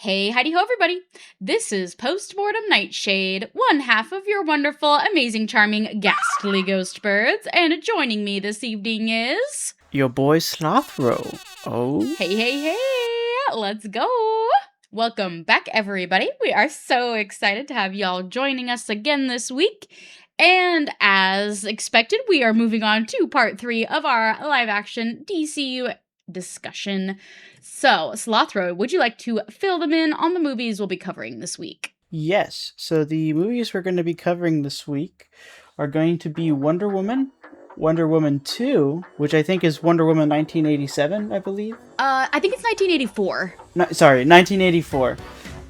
Hey, howdy ho, everybody. This is Postmortem Nightshade, one half of your wonderful, amazing, charming, ghastly ghost birds, and joining me this evening is... Your boy Slothro. Oh? Hey, let's go. Welcome back, everybody. We are so excited to have y'all joining us again this week. And as expected, we are moving on to part 3 of our live-action DCU discussion. So, Slothro, would you like to fill them in on the movies we'll be covering this week? Yes. So the movies we're going to be covering this week are going to be Wonder Woman, Wonder Woman 2, which I think is Wonder Woman 1987, I believe. I think it's 1984. No, sorry, 1984.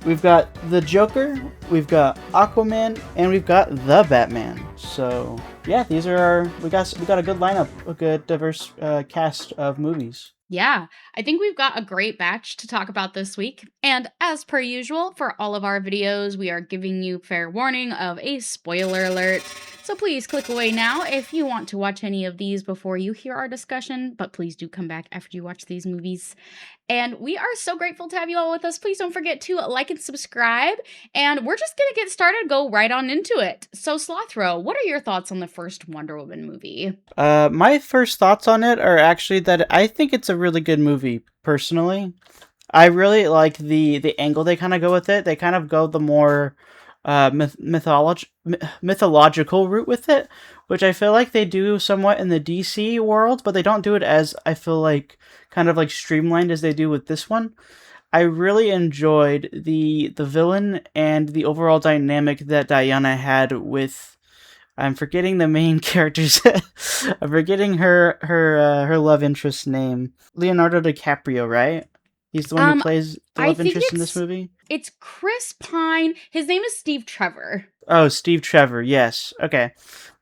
We've got the Joker, we've got Aquaman, and we've got the Batman. So yeah, these are our we got a good lineup, a good diverse cast of movies. Yeah, I think we've got a great batch to talk about this week. And as per usual, for all of our videos, we are giving you fair warning of a spoiler alert. So please click away now if you want to watch any of these before you hear our discussion, but please do come back after you watch these movies. And we are so grateful to have you all with us. Please don't forget to like and subscribe. And we're just going to get started, go right on into it. So Slothro, what are your thoughts on the first Wonder Woman movie? My first thoughts on it are actually that I think it's a really good movie, personally. I really like the angle they kind of go with it. They kind of go the more mythological route with it, which I feel like they do somewhat in the DC world, but they don't do it as, I feel like, kind of like streamlined as they do with this one. I really enjoyed the villain and the overall dynamic that Diana had with. I'm forgetting the main character's. I'm forgetting her love interest name. Leonardo DiCaprio, right? He's the one who plays the I love think interest in this movie. It's Chris Pine. His name is Steve Trevor. Oh, Steve Trevor. Yes. Okay.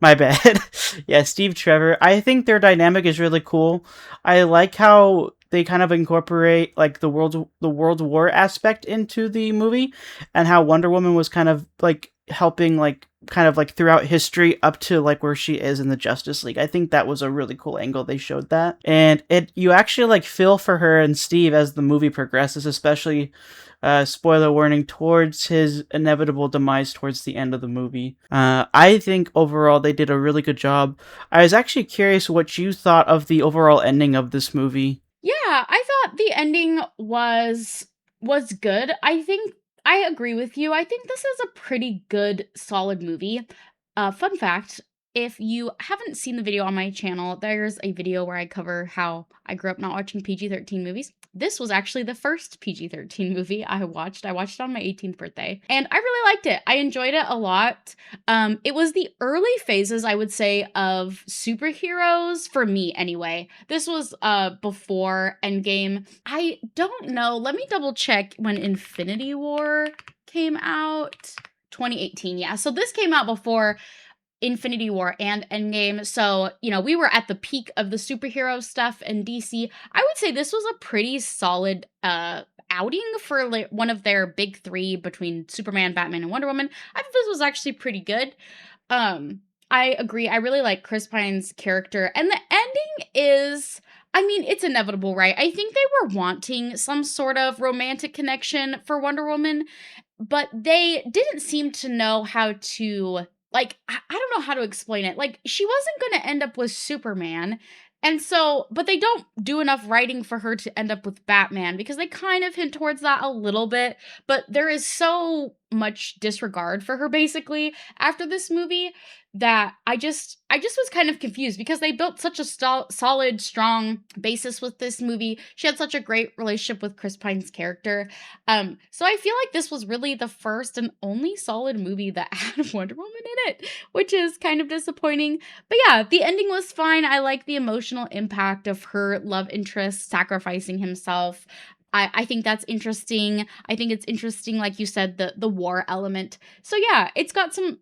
My bad. Yeah, Steve Trevor. I think their dynamic is really cool. I like how they kind of incorporate like the World War aspect into the movie, and how Wonder Woman was kind of like helping like kind of like throughout history up to like where she is in the Justice League. I think that was a really cool angle they showed that. And you actually like feel for her and Steve as the movie progresses, especially spoiler warning, towards his inevitable demise towards the end of the movie. I think overall they did a really good job. I was actually curious what you thought of the overall ending of this movie. Yeah, I thought the ending was good. I think I agree with you. I think this is a pretty good, solid movie. Fun fact, if you haven't seen the video on my channel, there's a video where I cover how I grew up not watching PG-13 movies. This was actually the first PG-13 movie I watched. I watched it on my 18th birthday, and I really liked it. I enjoyed it a lot. It was the early phases, I would say, of superheroes, for me anyway. This was before Endgame. I don't know. Let me double check when Infinity War came out. 2018, yeah. So this came out before Infinity War and Endgame. So, we were at the peak of the superhero stuff in DC. I would say this was a pretty solid outing for one of their big three between Superman, Batman, and Wonder Woman. I thought this was actually pretty good. I agree. I really like Chris Pine's character. And the ending is, it's inevitable, right? I think they were wanting some sort of romantic connection for Wonder Woman, but they didn't seem to know how to, I don't know how to explain it. Like, she wasn't going to end up with Superman. And so, but they don't do enough writing for her to end up with Batman, because they kind of hint towards that a little bit. But there is so much disregard for her, basically, after this movie, that I just was kind of confused, because they built such a solid, strong basis with this movie. She had such a great relationship with Chris Pine's character. So I feel like this was really the first and only solid movie that had Wonder Woman in it, which is kind of disappointing. But yeah, the ending was fine. I like the emotional impact of her love interest sacrificing himself. I think that's interesting. I think it's interesting, like you said, the war element. So yeah, it's got some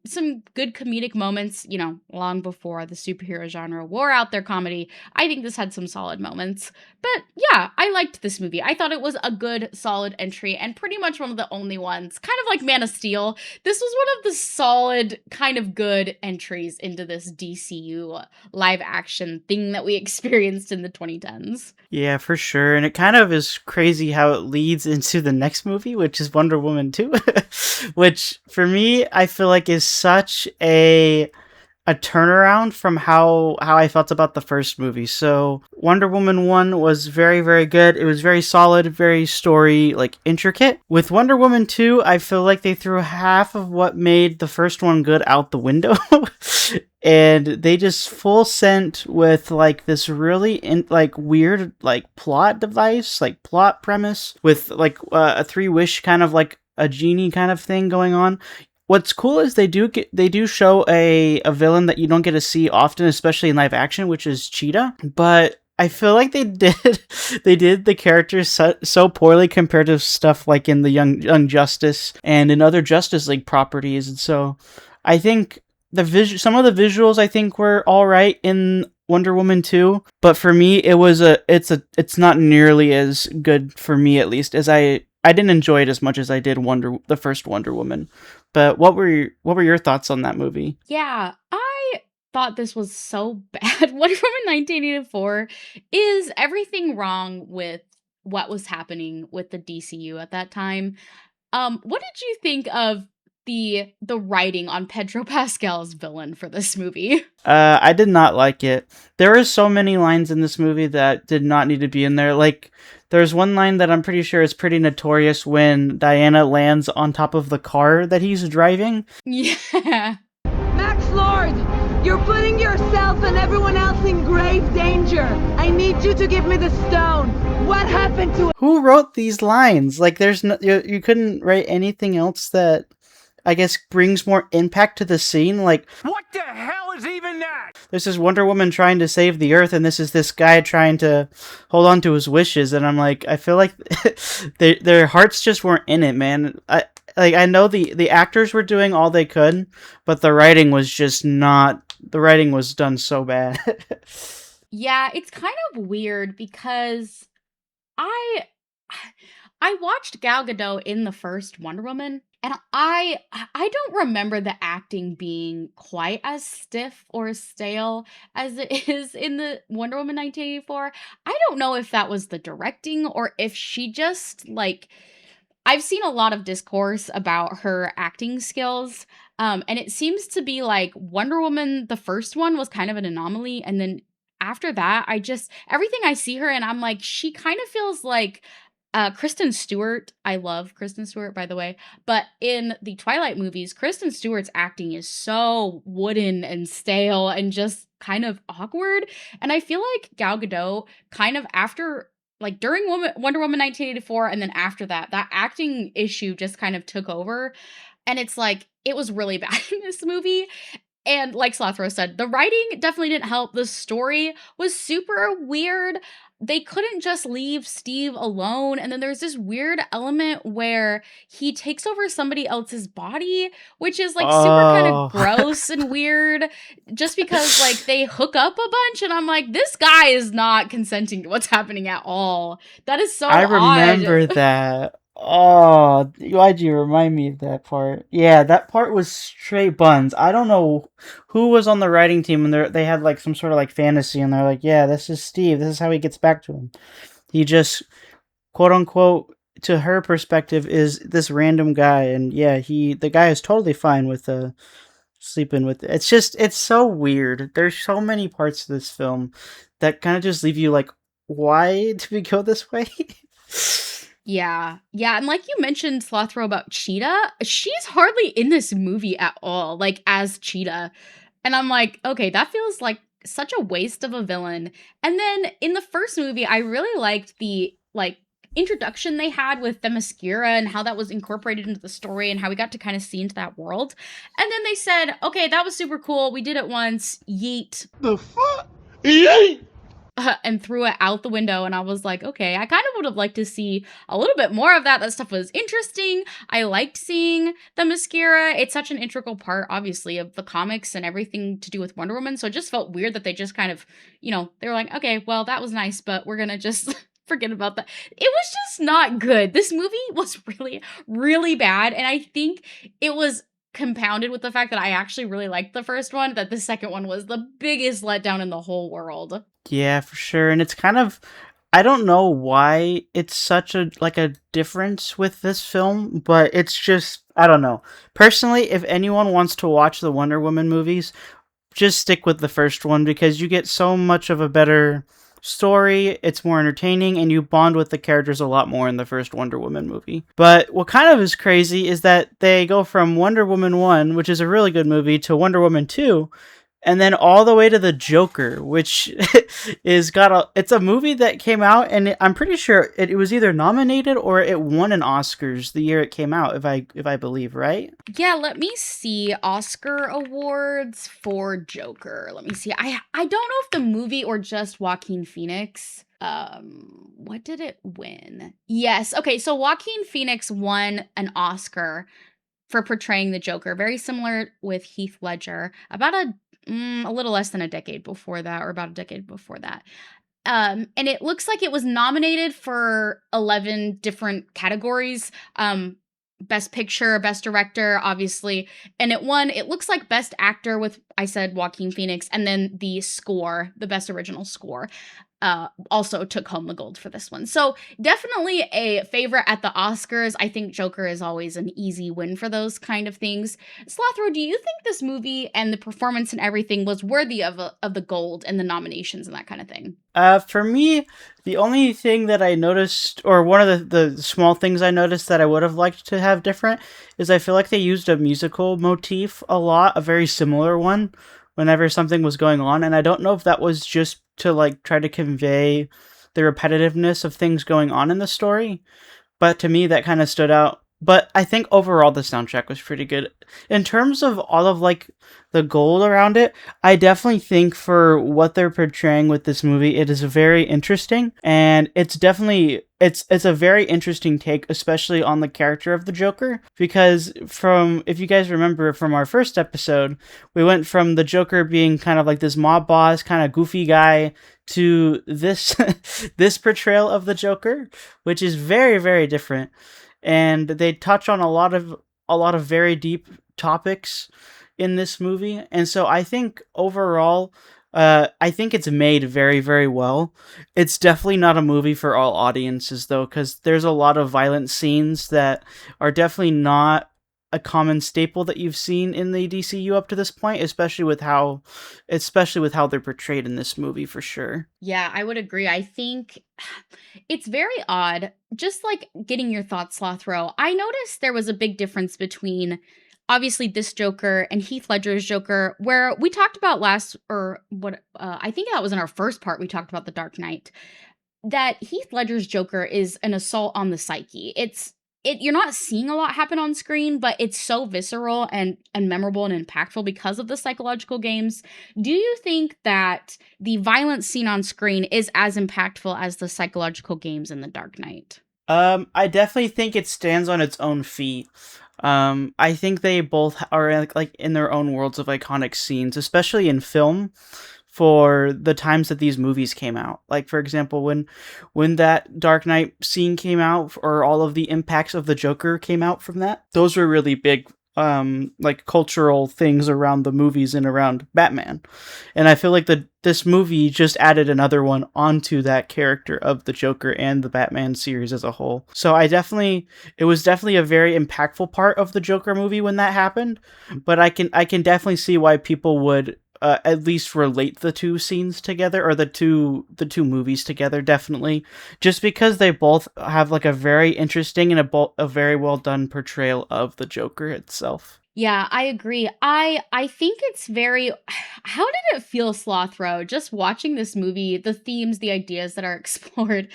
good comedic moments, long before the superhero genre wore out their comedy. I think this had some solid moments. But yeah, I liked this movie. I thought it was a good, solid entry, and pretty much one of the only ones, kind of like Man of Steel. This was one of the solid, kind of good entries into this DCU live action thing that we experienced in the 2010s. Yeah, for sure. And it kind of is crazy crazy how it leads into the next movie, which is Wonder Woman 2, which for me, I feel like is such a turnaround from how I felt about the first movie. So Wonder Woman 1 was very, very good. It was very solid, very story like intricate. With Wonder Woman 2, I feel like they threw half of what made the first one good out the window. And they just full sent with like this really like weird like plot device, like plot premise with like a three wish kind of like a genie kind of thing going on. What's cool is they do show a villain that you don't get to see often, especially in live action, which is Cheetah. But I feel like they did the characters so poorly compared to stuff like in the Young Justice and in other Justice League properties. And so I think some of the visuals I think were all right in Wonder Woman 2, but for me it's not nearly as good, for me at least, as I didn't enjoy it as much as I did the first Wonder Woman. But what were your thoughts on that movie? Yeah, I thought this was so bad. Wonder Woman 1984 is everything wrong with what was happening with the DCU at that time. What did you think of the writing on Pedro Pascal's villain for this movie? I did not like it. There are so many lines in this movie that did not need to be in there. Like, there's one line that I'm pretty sure is pretty notorious when Diana lands on top of the car that he's driving. Yeah. Max Lord, you're putting yourself and everyone else in grave danger. I need you to give me the stone. What happened to it? Who wrote these lines? Like, there's no, you couldn't write anything else that I guess brings more impact to the scene. Like, what the hell is even that? This is Wonder Woman trying to save the Earth, and this is this guy trying to hold on to his wishes. And I'm like, I feel like their hearts just weren't in it, man. I know the actors were doing all they could, but the writing was just not. The writing was done so bad. Yeah, it's kind of weird because I I watched Gal Gadot in the first Wonder Woman, and I don't remember the acting being quite as stiff or stale as it is in the Wonder Woman 1984. I don't know if that was the directing or if she just like I've seen a lot of discourse about her acting skills. And it seems to be like Wonder Woman, the first one, was kind of an anomaly. And then after that, everything I see her and I'm like, she kind of feels like Kristen Stewart. I love Kristen Stewart, by the way. But in the Twilight movies, Kristen Stewart's acting is so wooden and stale and just kind of awkward. And I feel like Gal Gadot, kind of after like during Wonder Woman 1984 and then after that, that acting issue just kind of took over. And it's like, it was really bad in this movie. And like Slothro said, the writing definitely didn't help. The story was super weird. They couldn't just leave Steve alone. And then there's this weird element where he takes over somebody else's body, which is like super kind of Oh. gross and weird just because like they hook up a bunch. And I'm like, this guy is not consenting to what's happening at all. That is so I odd. remember that. Oh, why'd you remind me of that part? Yeah, that part was straight buns. I don't know who was on the writing team, and they had like some sort of like fantasy, and they're like, "Yeah, this is Steve. This is how he gets back to him. He just quote unquote, to her perspective, is this random guy, and yeah, the guy is totally fine with sleeping with." It's so weird. There's so many parts of this film that kind of just leave you like, why did we go this way? Yeah. Yeah, and like you mentioned, Slothro, about Cheetah, she's hardly in this movie at all, like, as Cheetah. And I'm like, okay, that feels like such a waste of a villain. And then in the first movie, I really liked the, like, introduction they had with Themyscira and how that was incorporated into the story and how we got to kind of see into that world. And then they said, okay, that was super cool. We did it once. Yeet. The fuck? Yay! And threw it out the window, and I was like, okay, I kind of would have liked to see a little bit more of that. That stuff was interesting. I liked seeing the mascara. It's such an integral part, obviously, of the comics and everything to do with Wonder Woman, so it just felt weird that they just kind of, they were like, okay, well, that was nice, but we're gonna just forget about that. It was just not good. This movie was really, really bad, and I think it was compounded with the fact that I actually really liked the first one, that the second one was the biggest letdown in the whole world. Yeah, for sure. And it's kind of, I don't know why it's such a difference with this film, but it's just I don't know. Personally, if anyone wants to watch the Wonder Woman movies, just stick with the first one because you get so much of a better story, it's more entertaining, and you bond with the characters a lot more in the first Wonder Woman movie. But what kind of is crazy is that they go from Wonder Woman 1, which is a really good movie, to Wonder Woman 2, and then all the way to the Joker, which it's a movie that came out, and I'm pretty sure it was either nominated or it won an Oscars the year it came out, if I believe, right? Yeah, let me see. Oscar awards for Joker. Let me see. I don't know if the movie or just Joaquin Phoenix. What did it win? Yes. Okay, so Joaquin Phoenix won an Oscar for portraying the Joker, very similar with Heath Ledger, about a little less than a decade before that, or about a decade before that. And it looks like it was nominated for 11 different categories. Best Picture, Best Director, obviously, and it won. It looks like Best Actor with, I said, Joaquin Phoenix, and then the score, the Best Original Score, also took home the gold for this one. So definitely a favorite at the Oscars. I think Joker is always an easy win for those kind of things. Slothro, do you think this movie and the performance and everything was worthy of the gold and the nominations and that kind of thing? For me, the only thing that I noticed, or one of the small things I noticed that I would have liked to have different, is I feel like they used a musical motif a lot, a very similar one, whenever something was going on, and I don't know if that was just to like try to convey the repetitiveness of things going on in the story, but to me that kind of stood out. But I think overall the soundtrack was pretty good. In terms of all of like the gold around it, I definitely think for what they're portraying with this movie, it is very interesting, and it's definitely it's a very interesting take, especially on the character of the Joker, because from if you guys remember from our first episode, we went from the Joker being kind of like this mob boss, kind of goofy guy, to this this portrayal of the Joker, which is very, very different. And they touch on a lot of very deep topics in this movie. And so I think overall, I think it's made very, very well. It's definitely not a movie for all audiences, though, because there's a lot of violent scenes that are definitely not a common staple that you've seen in the DCU up to this point, especially with how they're portrayed in this movie for sure. Yeah, I would agree. I think it's very odd. Just like getting your thoughts, Slothro, I noticed there was a big difference between obviously this Joker and Heath Ledger's Joker, where we talked about last, or what, I think that was in our first part, we talked about The Dark Knight, that Heath Ledger's Joker is an assault on the psyche. You're not seeing a lot happen on screen, but it's so visceral and memorable and impactful because of the psychological games. Do you think that the violence seen on screen is as impactful as the psychological games in The Dark Knight? I definitely think it stands on its own feet. I think they both are like in their own worlds of iconic scenes, especially in film, for the times that these movies came out. Like for example, when that Dark Knight scene came out, or all of the impacts of the Joker came out from that, those were really big like cultural things around the movies and around Batman. And I feel like this movie just added another one onto that character of the Joker and the Batman series as a whole. So it was definitely a very impactful part of the Joker movie when that happened, but I can definitely see why people would at least relate the two scenes together, or the two movies together, definitely, just because they both have like a very interesting and a very well done portrayal of the Joker itself. Yeah, I agree. I think it's very how did it feel, Slothro, just watching this movie, the themes, the ideas that are explored?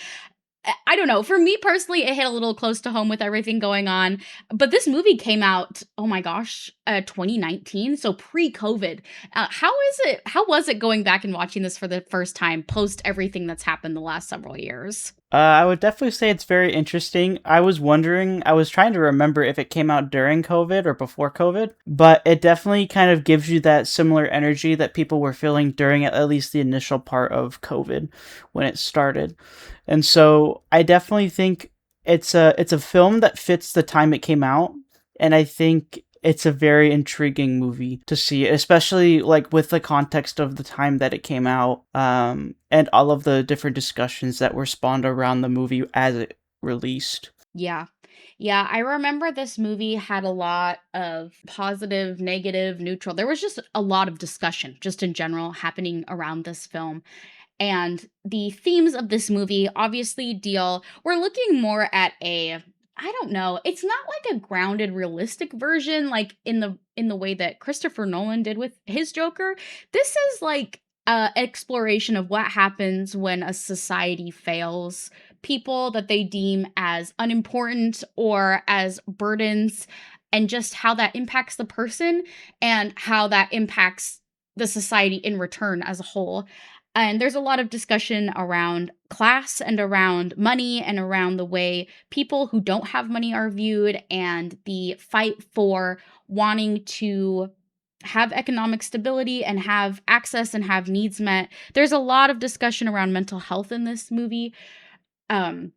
I don't know. For me personally, it hit a little close to home with everything going on. But this movie came out, oh my gosh, 2019, so pre-COVID. How was it going back and watching this for the first time post everything that's happened the last several years? I would definitely say it's very interesting. I was trying to remember if it came out during COVID or before COVID, but it definitely kind of gives you that similar energy that people were feeling during at least the initial part of COVID when it started. And so I definitely think it's a film that fits the time it came out, and I think it's a very intriguing movie to see, especially like with the context of the time that it came out, and all of the different discussions that were spawned around the movie as it released. Yeah. Yeah, I remember this movie had a lot of positive, negative, neutral. There was just a lot of discussion, just in general, happening around this film. And the themes of this movie obviously we're looking more at I don't know, it's not like a grounded, realistic version, like in the way that Christopher Nolan did with his Joker. This is like exploration of what happens when a society fails people that they deem as unimportant or as burdens, and just how that impacts the person and how that impacts the society in return as a whole. And there's a lot of discussion around class and around money and around the way people who don't have money are viewed, and the fight for wanting to have economic stability and have access and have needs met. There's a lot of discussion around mental health in this movie. Um,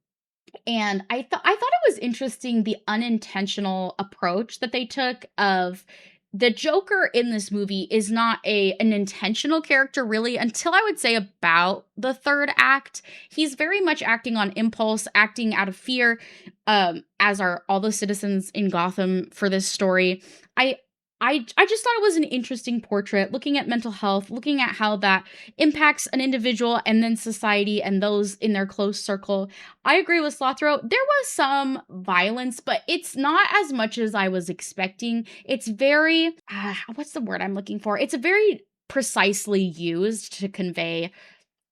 and I thought it was interesting, the unintentional approach that they took of the Joker in this movie is not an intentional character really until I would say about the third act. He's very much acting on impulse, acting out of fear, as are all the citizens in Gotham for this story. I I just thought it was an interesting portrait, looking at mental health, looking at how that impacts an individual and then society and those in their close circle. I agree with Slothro. There was some violence, but it's not as much as I was expecting. It's very, what's the word I'm looking for? It's a very precisely used to convey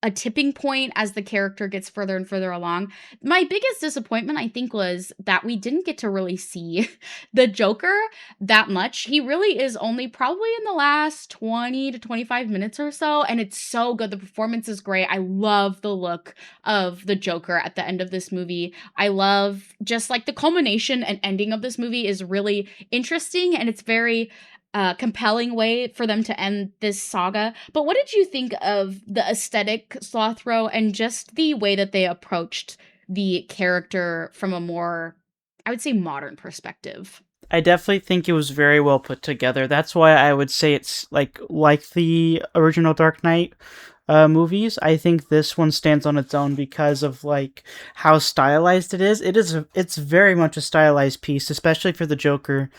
a tipping point as the character gets further and further along. My biggest disappointment, I think, was that we didn't get to really see the Joker that much. He really is only probably in the last 20 to 25 minutes or so, and it's so good. The performance is great. I love the look of the Joker at the end of this movie. I love just like the culmination and ending of this movie is really interesting, and it's very compelling way for them to end this saga. But what did you think of the aesthetic, Slothro, and just the way that they approached the character from a more, I would say, modern perspective? I definitely think it was very well put together. That's why I would say it's like the original Dark Knight movies. I think this one stands on its own because of like how stylized it is. It's very much a stylized piece, especially for the Joker.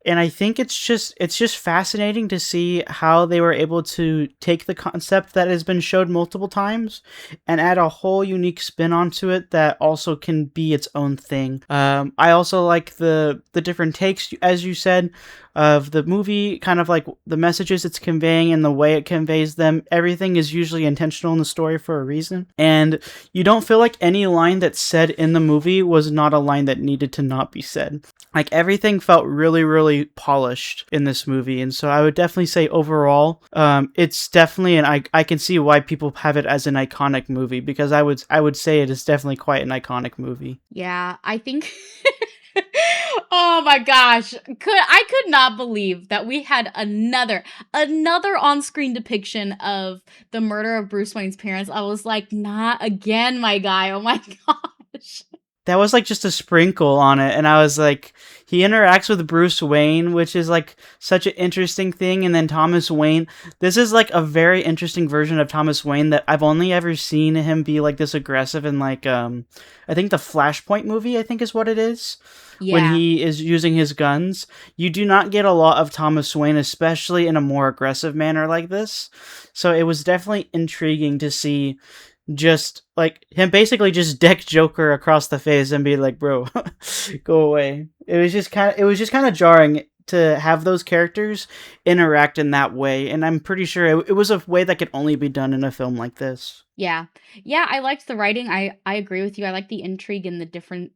And I think it's just fascinating to see how they were able to take the concept that has been showed multiple times and add a whole unique spin onto it that also can be its own thing. I also like the different takes, as you said, of the movie, kind of like the messages it's conveying and the way it conveys them. Everything is usually intentional in the story for a reason. And you don't feel like any line that's said in the movie was not a line that needed to not be said. Like everything felt really, really polished in this movie. And so I would definitely say overall, it's definitely, and I can see why people have it as an iconic movie, because I would say it is definitely quite an iconic movie. Yeah, I think oh my gosh. I could not believe that we had another on-screen depiction of the murder of Bruce Wayne's parents. I was like, not again, my guy. Oh my gosh. That was like just a sprinkle on it, and I was like, he interacts with Bruce Wayne, which is like such an interesting thing, and then Thomas Wayne. This is like a very interesting version of Thomas Wayne that I've only ever seen him be like this aggressive in like I think the Flashpoint movie, I think is what it is. Yeah. When he is using his guns. You do not get a lot of Thomas Wayne, especially in a more aggressive manner like this. So it was definitely intriguing to see just like him basically just deck Joker across the face and be like, bro, go away. It was just kind of jarring to have those characters interact in that way, and I'm pretty sure it was a way that could only be done in a film like this. Yeah, I liked the writing. I agree with you. I like the intrigue and the different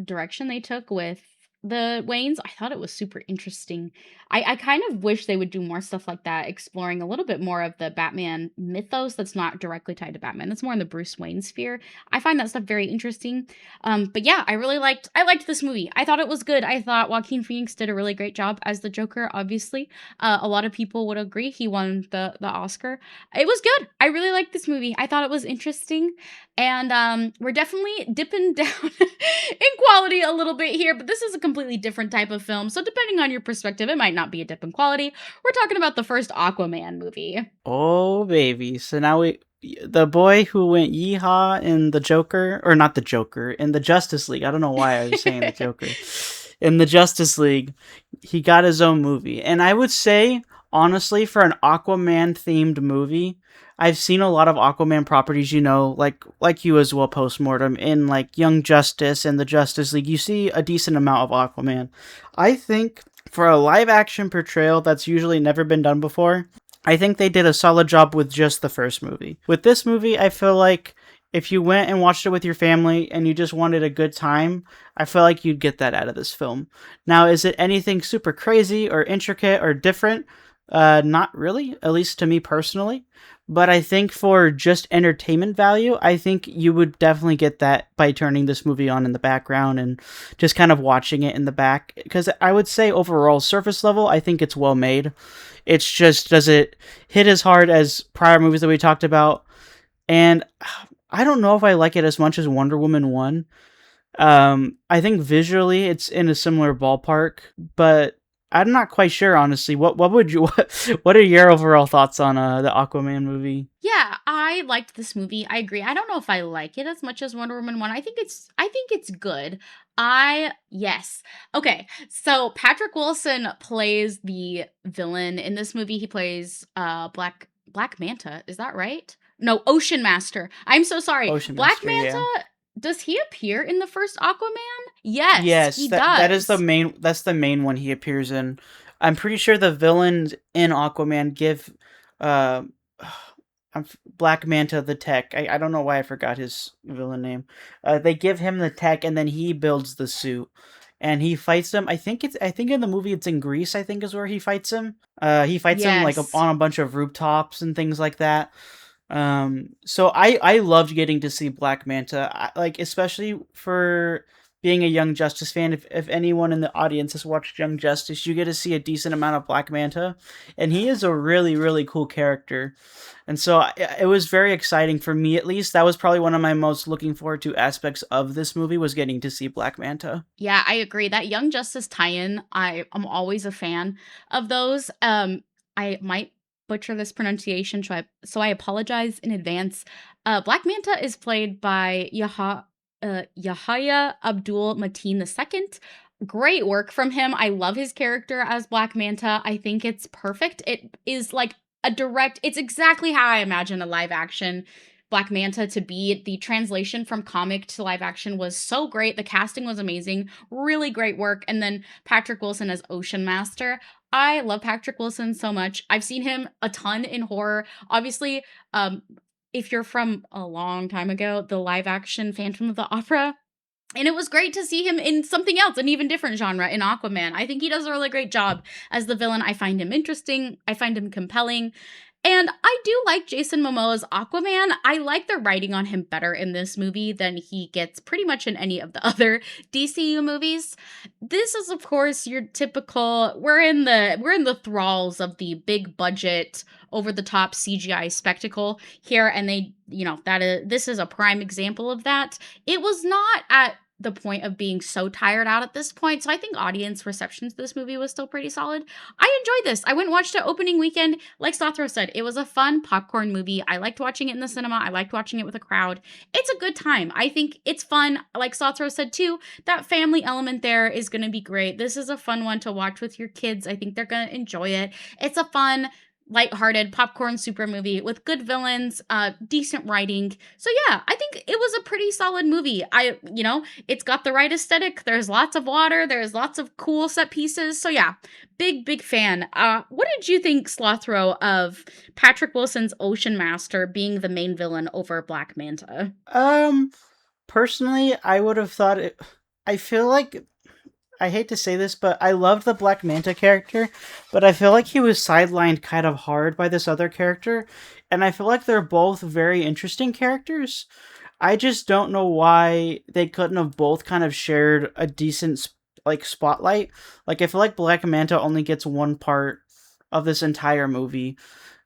direction they took with the Waynes. I thought it was super interesting. I kind of wish they would do more stuff like that, exploring a little bit more of the Batman mythos that's not directly tied to Batman. That's more in the Bruce Wayne sphere. I find that stuff very interesting. But yeah, I liked this movie. I thought it was good. I thought Joaquin Phoenix did a really great job as the Joker, obviously. A lot of people would agree he won the Oscar. It was good. I really liked this movie. I thought it was interesting. And we're definitely dipping down in quality a little bit here, but this is a completely different type of film. So depending on your perspective, it might not be a dip in quality. We're talking about the first Aquaman movie. Oh, baby. So now the boy who went yeehaw in the Joker, or not the Joker, in the Justice League. I don't know why I was saying the Joker. In the Justice League, he got his own movie. And I would say, honestly, for an Aquaman themed movie, I've seen a lot of Aquaman properties, like you as well, postmortem, in like Young Justice and the Justice League. You see a decent amount of Aquaman. I think for a live action portrayal that's usually never been done before, I think they did a solid job with just the first movie. With this movie, I feel like if you went and watched it with your family and you just wanted a good time, I feel like you'd get that out of this film. Now, is it anything super crazy or intricate or different? Not really, at least to me personally. But I think for just entertainment value, I think you would definitely get that by turning this movie on in the background and just kind of watching it in the back. Because I would say overall, surface level, I think it's well made. It's just, does it hit as hard as prior movies that we talked about? And I don't know if I like it as much as Wonder Woman 1. I think visually it's in a similar ballpark, but I'm not quite sure, honestly. What are your overall thoughts on the Aquaman movie? Yeah, I liked this movie. I agree. I don't know if I like it as much as Wonder Woman 1. I think it's good. Yes. Okay. So Patrick Wilson plays the villain in this movie. He plays Black Manta. Is that right? No, Ocean Master. I'm so sorry. Ocean Black Master, yeah. Manta, does he appear in the first Aquaman? Yes, Yes, he that is does. that's the main one he appears in. I'm pretty sure the villains in Aquaman give uh Black Manta the tech. I don't know why I forgot his villain name. They give him the tech and then he builds the suit. And he fights them. I think in the movie it's in Greece, I think is where he fights him. He fights him like Yes. on a bunch of rooftops and things like that. So I loved getting to see Black Manta, like especially for being a Young Justice fan. If anyone in the audience has watched Young Justice, you get to see a decent amount of Black Manta, and he is a really cool character. And so it was very exciting for me, at least. That was probably one of my most looking forward to aspects of this movie, was getting to see Black Manta. Yeah, I agree. That Young Justice tie-in, I'm always a fan of those. I might butcher this pronunciation, so I apologize in advance. Black Manta is played by Yahya Abdul Mateen II. Great work from him. I love his character as Black Manta. I think it's perfect. It is like it's exactly how I imagine a live action Black Manta to be. The translation from comic to live action was so great. The casting was amazing. Really great work. And then Patrick Wilson as Ocean Master. I love Patrick Wilson so much. I've seen him a ton in horror. Obviously, if you're from a long time ago, the live action Phantom of the Opera. And it was great to see him in something else, an even different genre, in Aquaman. I think he does a really great job as the villain. I find him interesting. I find him compelling. And I do like Jason Momoa's Aquaman. I like the writing on him better in this movie than he gets pretty much in any of the other DCU movies. This is, of course, your typical we're in the thralls of the big budget, over the top CGI spectacle here, and this is a prime example of that. It was not at the point of being so tired out at this point. So I think audience reception to this movie was still pretty solid. I enjoyed this. I went and watched it opening weekend. Like Sothro said, it was a fun popcorn movie. I liked watching it in the cinema. I liked watching it with a crowd. It's a good time. I think it's fun. Like Sothro said too, that family element there is going to be great. This is a fun one to watch with your kids. I think they're going to enjoy it. It's a fun, lighthearted popcorn super movie with good villains, decent writing. So yeah, I think it was a pretty solid movie. It's got the right aesthetic. There's lots of water. There's lots of cool set pieces. So yeah, big fan. What did you think, Slothro, of Patrick Wilson's Ocean Master being the main villain over Black Manta? Personally, I would have thought it. I feel like, I hate to say this, but I loved the Black Manta character, but I feel like he was sidelined kind of hard by this other character, and I feel like they're both very interesting characters. I just don't know why they couldn't have both kind of shared a decent, spotlight. Like, I feel like Black Manta only gets one part of this entire movie.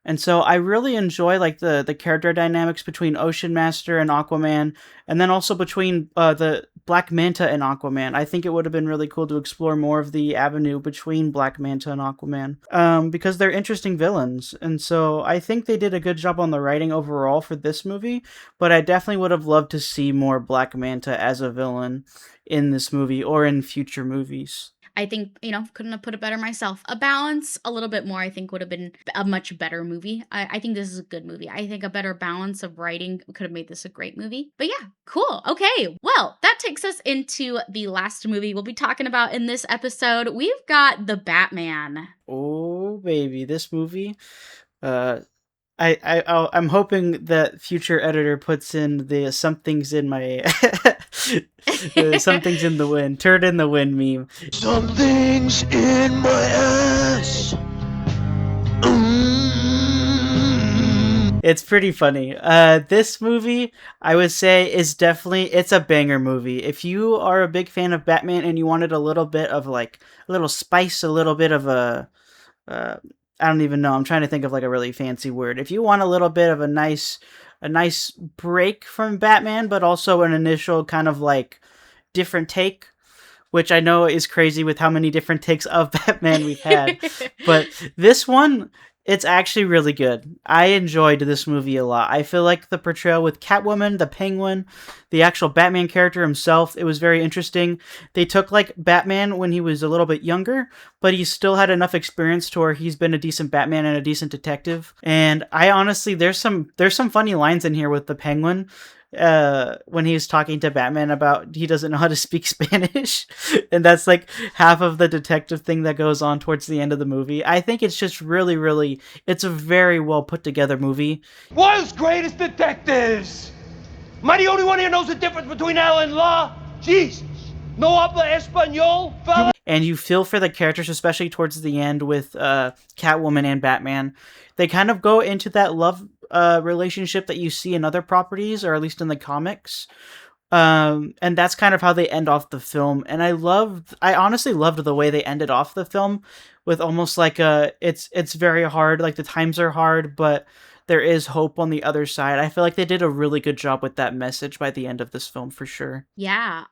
And so I really enjoy the character dynamics between Ocean Master and Aquaman, and then also between the Black Manta and Aquaman. I think it would have been really cool to explore more of the avenue between Black Manta and Aquaman, because they're interesting villains. And so I think they did a good job on the writing overall for this movie, but I definitely would have loved to see more Black Manta as a villain in this movie or in future movies. I think, couldn't have put it better myself. A balance, a little bit more, I think would have been a much better movie. I think this is a good movie. I think a better balance of writing could have made this a great movie. But yeah, cool. Okay, well, that takes us into the last movie we'll be talking about in this episode. We've got The Batman. Oh, baby, this movie. I'm hoping that future editor puts in the something's in my something's in the wind, turd in the wind meme. Something's in my ass. It's pretty funny. This movie, I would say, it's a banger movie. If you are a big fan of Batman and you wanted a little bit of like a little spice, a little bit of I don't even know. I'm trying to think of like a really fancy word. If you want a little bit of a nice break from Batman, but also an initial kind of like different take, which I know is crazy with how many different takes of Batman we've had. But this one, it's actually really good. I enjoyed this movie a lot. I feel like the portrayal with Catwoman, the Penguin, the actual Batman character himself, it was very interesting. They took like Batman when he was a little bit younger, but he still had enough experience to where he's been a decent Batman and a decent detective. And I honestly, there's some funny lines in here with the Penguin. When he was talking to Batman about he doesn't know how to speak Spanish, and that's like half of the detective thing that goes on towards the end of the movie. I think it's just really, it's a very well put together movie. World's greatest detectives. Am I the only one here knows the difference between Al and Law? Jesus. No habla español, fella? And you feel for the characters, especially towards the end with Catwoman and Batman. They kind of go into that love relationship that you see in other properties, or at least in the comics. And that's kind of how they end off the film. And I honestly loved the way they ended off the film with almost like it's very hard, like the times are hard, but there is hope on the other side. I feel like they did a really good job with that message by the end of this film for sure. Yeah,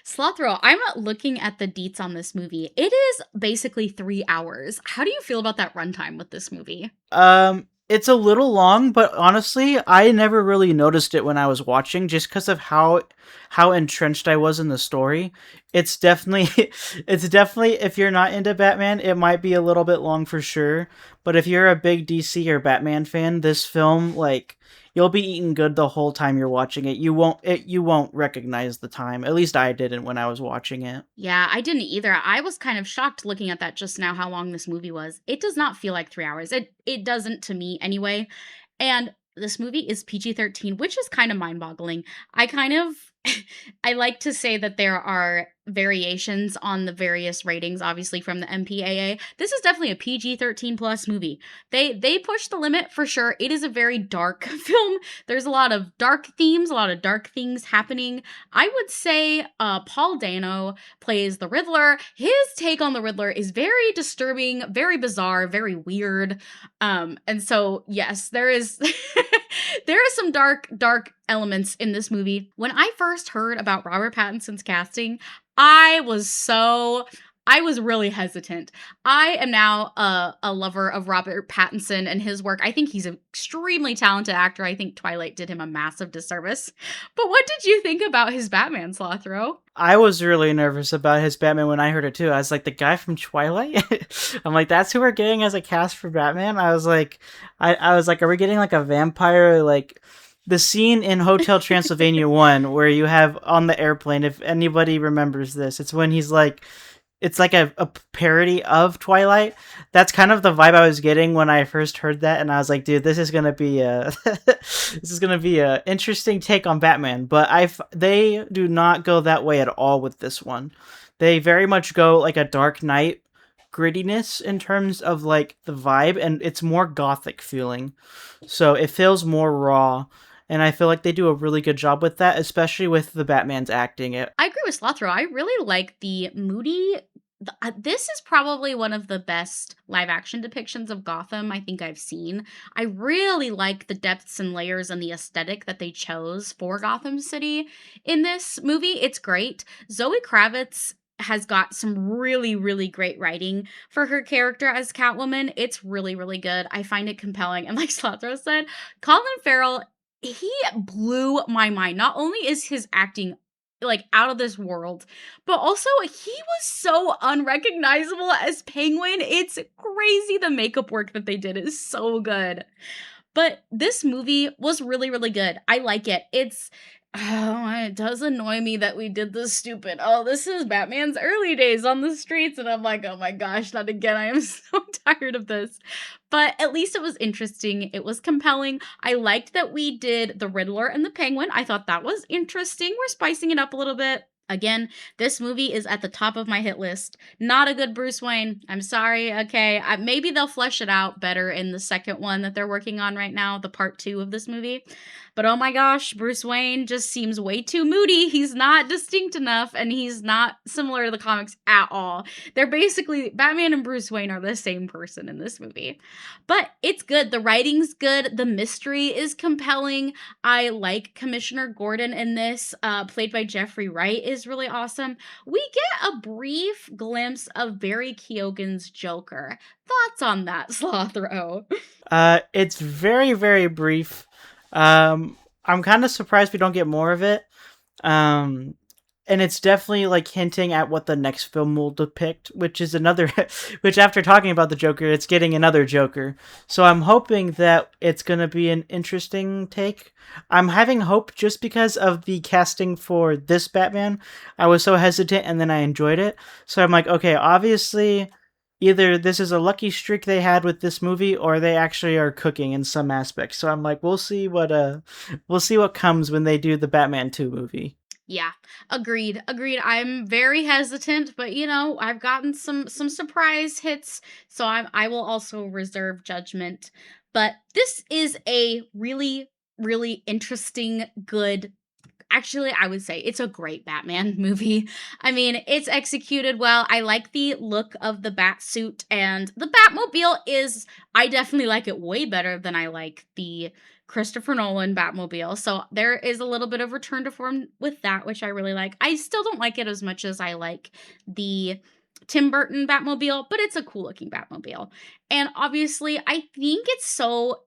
Slothro, I'm looking at the deets on this movie. It is basically 3 hours. How do you feel about that runtime with this movie? It's a little long, but honestly, I never really noticed it when I was watching, just because of how entrenched I was in the story. It's definitely if you're not into Batman, it might be a little bit long for sure. But if you're a big DC or Batman fan, this film, like, you'll be eating good the whole time you're watching it. You won't recognize the time. At least I didn't when I was watching it. Yeah, I didn't either. I was kind of shocked looking at that just now, how long this movie was. It does not feel like 3 hours. It doesn't to me anyway. And this movie is PG-13, which is kind of mind-boggling. I like to say that there are variations on the various ratings, obviously from the MPAA. This is definitely a PG-13 plus movie. They push the limit for sure. It is a very dark film. There's a lot of dark themes, a lot of dark things happening. I would say Paul Dano plays the Riddler. His take on the Riddler is very disturbing, very bizarre, very weird. And so yes, there is there is some dark elements in this movie. When I first heard about Robert Pattinson's casting, I was really hesitant. I am now a lover of Robert Pattinson and his work. I think he's an extremely talented actor. I think Twilight did him a massive disservice. But what did you think about his Batman, Slothro? I was really nervous about his Batman when I heard it too. I was like, the guy from Twilight? I'm like, that's who we're getting as a cast for Batman? I was like, are we getting like a vampire, like the scene in Hotel Transylvania 1 where you have on the airplane, if anybody remembers this, it's when he's like, it's like a parody of Twilight. That's kind of the vibe I was getting when I first heard that, and I was like, dude, this is gonna be a interesting take on Batman. But they do not go that way at all with this one. They very much go like a Dark Knight grittiness in terms of like the vibe, and it's more gothic feeling. So it feels more raw. And I feel like they do a really good job with that, especially with the Batman's acting. I agree with Slothro. I really like the moody This is probably one of the best live action depictions of Gotham I think I've seen. I really like the depths and layers and the aesthetic that they chose for Gotham City in this movie. It's great. Zoe Kravitz has got some really, really great writing for her character as Catwoman. It's really, really good. I find it compelling. And like Slothro said, Colin Farrell, he blew my mind. Not only is his acting like out of this world, but also he was so unrecognizable as Penguin. It's crazy the makeup work that they did is so good. But this movie was really, really good. I like it. It does annoy me that we did this stupid, oh, this is Batman's early days on the streets. And I'm like, oh my gosh, not again. I am so tired of this. But at least it was interesting. It was compelling. I liked that we did the Riddler and the Penguin. I thought that was interesting. We're spicing it up a little bit. Again, this movie is at the top of my hit list. Not a good Bruce Wayne. I'm sorry. Okay. Maybe they'll flesh it out better in the second one that they're working on right now, the part 2 of this movie. But oh my gosh, Bruce Wayne just seems way too moody. He's not distinct enough, and he's not similar to the comics at all. They're basically, Batman and Bruce Wayne are the same person in this movie. But it's good. The writing's good. The mystery is compelling. I like Commissioner Gordon in this, played by Jeffrey Wright, is really awesome. We get a brief glimpse of Barry Keoghan's Joker. Thoughts on that, Slothro? It's very, very brief. I'm kind of surprised we don't get more of it. And it's definitely like hinting at what the next film will depict, which is another, which after talking about the Joker, it's getting another Joker. So I'm hoping that it's going to be an interesting take. I'm having hope just because of the casting for this Batman. I was so hesitant and then I enjoyed it. So I'm like, okay, obviously either this is a lucky streak they had with this movie or they actually are cooking in some aspects. So I'm like, we'll see what comes when they do the Batman 2 movie. Yeah, agreed. I'm very hesitant, but I've gotten some surprise hits, so I will also reserve judgment. But this is a really, really interesting, good, actually, I would say it's a great Batman movie. I mean, it's executed well. I like the look of the bat suit, and the Batmobile I definitely like it way better than I like the Christopher Nolan Batmobile. So there is a little bit of return to form with that, which I really like. I still don't like it as much as I like the Tim Burton Batmobile, but it's a cool looking Batmobile. And obviously, I think it's so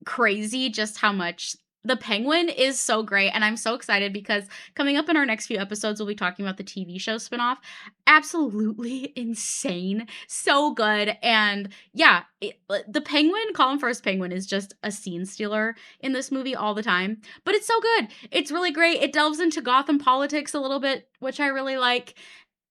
crazy just how much the Penguin is so great, and I'm so excited because coming up in our next few episodes, we'll be talking about the TV show spinoff. Absolutely insane. So good. And yeah, the Penguin, Colin Firth's Penguin, is just a scene stealer in this movie all the time. But it's so good. It's really great. It delves into Gotham politics a little bit, which I really like.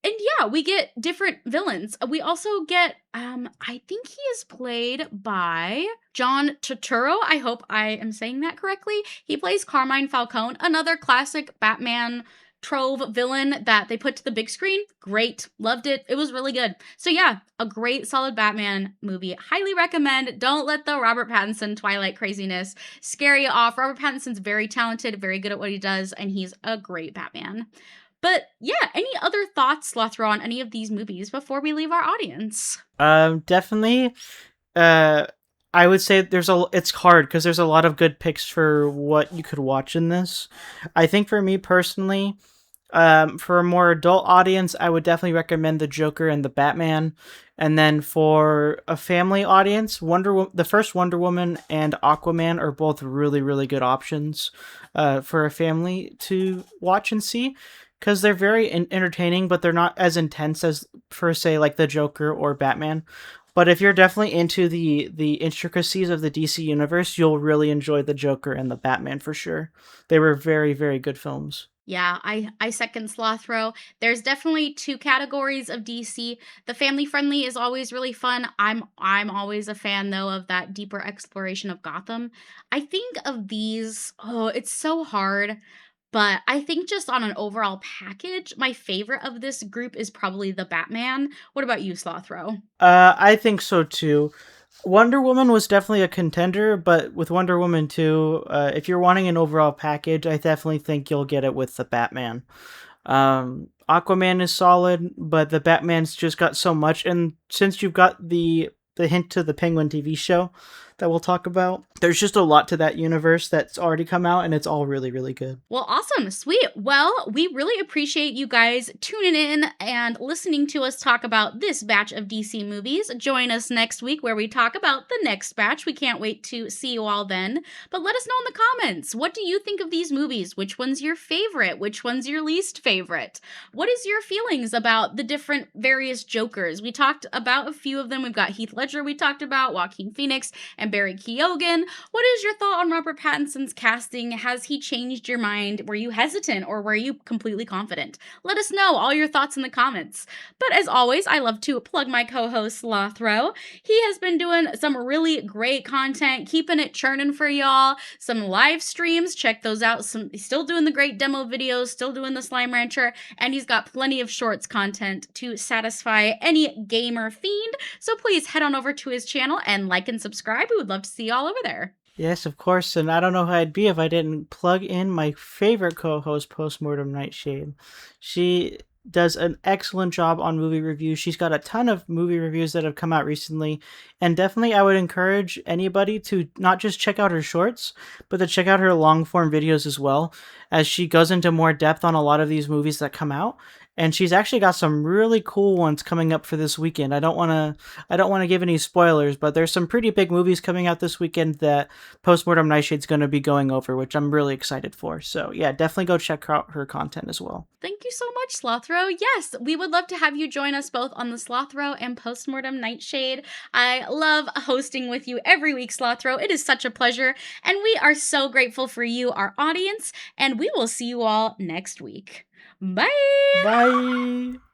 And yeah, we get different villains. We also get, I think he is played by John Turturro. I hope I am saying that correctly. He plays Carmine Falcone, another classic Batman trove villain that they put to the big screen. Great. Loved it. It was really good. So yeah, a great solid Batman movie. Highly recommend. Don't let the Robert Pattinson Twilight craziness scare you off. Robert Pattinson's very talented, very good at what he does, and he's a great Batman. But yeah, any other thoughts, Slothro, on any of these movies before we leave our audience? Definitely. I would say it's hard because there's a lot of good picks for what you could watch in this. I think for me personally, for a more adult audience, I would definitely recommend the Joker and the Batman. And then for a family audience, the first Wonder Woman and Aquaman are both really, really good options for a family to watch and see. Because they're very entertaining, but they're not as intense as, for say, like the Joker or Batman. But if you're definitely into the intricacies of the DC universe, you'll really enjoy the Joker and the Batman for sure. They were very, very good films. Yeah, I second Slothro. There's definitely two categories of DC. The family friendly is always really fun. I'm always a fan though of that deeper exploration of Gotham. I think of these, it's so hard. But I think just on an overall package, my favorite of this group is probably the Batman. What about you, Slothro? I think so too. Wonder Woman was definitely a contender, but with Wonder Woman 2, if you're wanting an overall package, I definitely think you'll get it with the Batman. Aquaman is solid, but the Batman's just got so much. And since you've got the hint to the Penguin TV show that we'll talk about, there's just a lot to that universe that's already come out, and it's all really, really good. Well, awesome. Sweet. Well, we really appreciate you guys tuning in and listening to us talk about this batch of DC movies. Join us next week where we talk about the next batch. We can't wait to see you all then. But let us know in the comments. What do you think of these movies? Which one's your favorite? Which one's your least favorite? What is your feelings about the different various Jokers? We talked about a few of them. We've got Heath Ledger we talked about, Joaquin Phoenix, and Barry Keoghan. What is your thought on Robert Pattinson's casting? Has he changed your mind? Were you hesitant or were you completely confident? Let us know all your thoughts in the comments. But as always, I love to plug my co-host Slothro. He has been doing some really great content, keeping it churning for y'all. Some live streams, check those out. He's still doing the great demo videos, still doing the Slime Rancher, and he's got plenty of shorts content to satisfy any gamer fiend. So please head on over to his channel and like and subscribe. We would love to see y'all over there. Yes, of course, and I don't know who I'd be if I didn't plug in my favorite co-host, Postmortem Nightshade. She does an excellent job on movie reviews. She's got a ton of movie reviews that have come out recently, and definitely I would encourage anybody to not just check out her shorts, but to check out her long-form videos as well, as she goes into more depth on a lot of these movies that come out. And she's actually got some really cool ones coming up for this weekend. I don't want to give any spoilers, but there's some pretty big movies coming out this weekend that Postmortem Nightshade's going to be going over, which I'm really excited for. So yeah, definitely go check out her content as well. Thank you so much, Slothro. Yes, we would love to have you join us both on the Slothro and Postmortem Nightshade. I love hosting with you every week, Slothro. It is such a pleasure, and we are so grateful for you, our audience, and we will see you all next week. Bye! Bye!